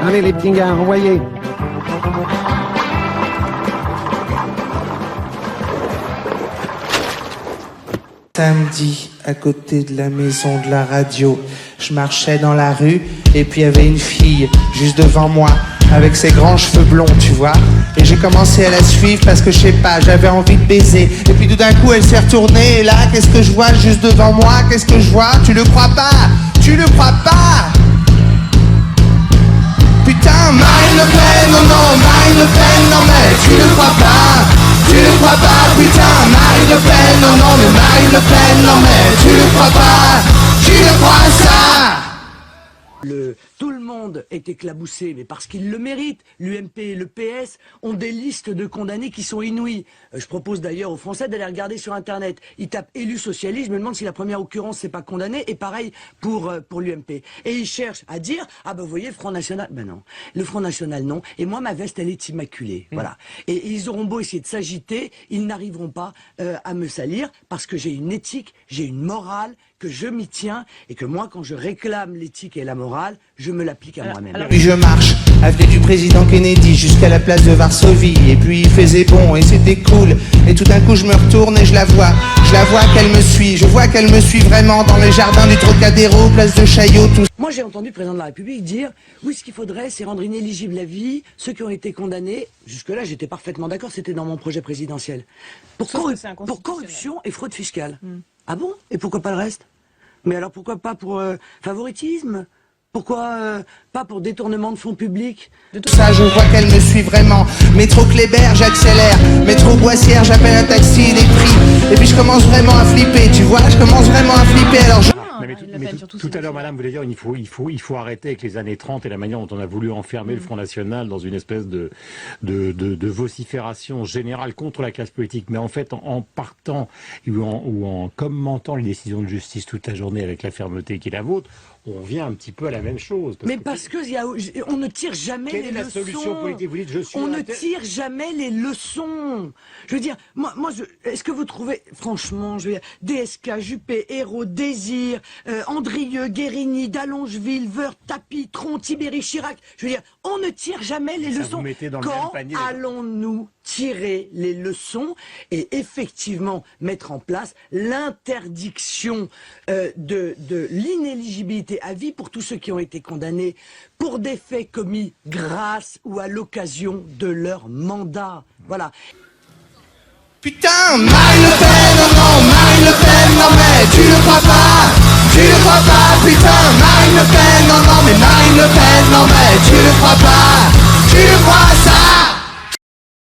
Allez les petits gars, envoyez. Samedi, à côté de la maison de la radio, je marchais dans la rue et puis il y avait une fille juste devant moi avec ses grands cheveux blonds, tu vois. Et j'ai commencé à la suivre parce que je sais pas, j'avais envie de baiser. Et puis tout d'un coup elle s'est retournée et là, qu'est-ce que je vois juste devant moi? Qu'est-ce que je vois? Tu le crois pas? Tu le crois pas? Putain, Marine Le Pen, non non, Marine Le Pen, non mais tu le crois pas? Tu le crois pas, putain, Marine Le Pen, non non mais Marine Le Pen, non mais tu le crois pas? Tu le crois ça? Tout le monde est éclaboussé, mais parce qu'il le mérite. L'UMP et le PS ont des listes de condamnés qui sont inouïes. Je propose d'ailleurs aux Français d'aller regarder sur Internet. Ils tapent élu socialiste, je me demande si la première occurrence c'est pas condamné, et pareil pour l'UMP. Et ils cherchent à dire, ah ben vous voyez, Front National, ben non. Le Front National non, et moi ma veste elle est immaculée. Voilà. Et ils auront beau essayer de s'agiter, ils n'arriveront pas à me salir, parce que j'ai une éthique, j'ai une morale, que je m'y tiens, et que moi quand je réclame l'éthique et la morale, je me l'applique à moi-même. Puis je marche, avenue du président Kennedy, jusqu'à la place de Varsovie. Et puis il faisait bon et c'était cool. Et tout d'un coup je me retourne et je la vois qu'elle me suit. Je vois qu'elle me suit vraiment dans les jardins du Trocadéro, place de Chaillot, tout. Moi j'ai entendu le président de la République dire, oui ce qu'il faudrait c'est rendre inéligible la vie, ceux qui ont été condamnés. Jusque là j'étais parfaitement d'accord, c'était dans mon projet présidentiel. Pour corruption et fraude fiscale. Ah bon? Et pourquoi pas le reste? Mais alors pourquoi pas pour favoritisme? Pourquoi pas pour détournement de fonds publics? De tout ça, je vois qu'elle me suit vraiment. Métro Kléber, j'accélère. Métro Boissière, j'appelle un taxi, les prix. Et puis je commence vraiment à flipper, tu vois. Je commence vraiment à flipper, alors je... Tout à l'heure, madame voulait dire il faut arrêter avec les années 30 et la manière dont on a voulu enfermer le Front National dans une espèce de vocifération générale contre la classe politique. Mais en fait, en partant ou en commentant les décisions de justice toute la journée avec la fermeté qui est la vôtre, on vient un petit peu à la même chose. Parce on ne tire jamais les leçons. Quelle est la solution politique? Vous dites, on ne tire jamais les leçons. Je veux dire, est-ce que vous trouvez, franchement, je veux dire, DSK, Juppé, Hérault, Désir, Andrieux, Guérini, Dallongeville, Woerth, Tapie, Tron, Tibéri, Chirac, je veux dire, on ne tire jamais les leçons. Quand allons-nous tirer les leçons et effectivement mettre en place l'interdiction de l'inéligibilité à vie pour tous ceux qui ont été condamnés pour des faits commis grâce ou à l'occasion de leur mandat. Voilà. Putain, Marine Le Pen, non, non, Marine Le Pen, non mais tu le crois pas? Tu le crois pas, putain, Marine Le Pen, non, non mais Marine Le Pen, non mais tu le crois pas? Tu le crois ça?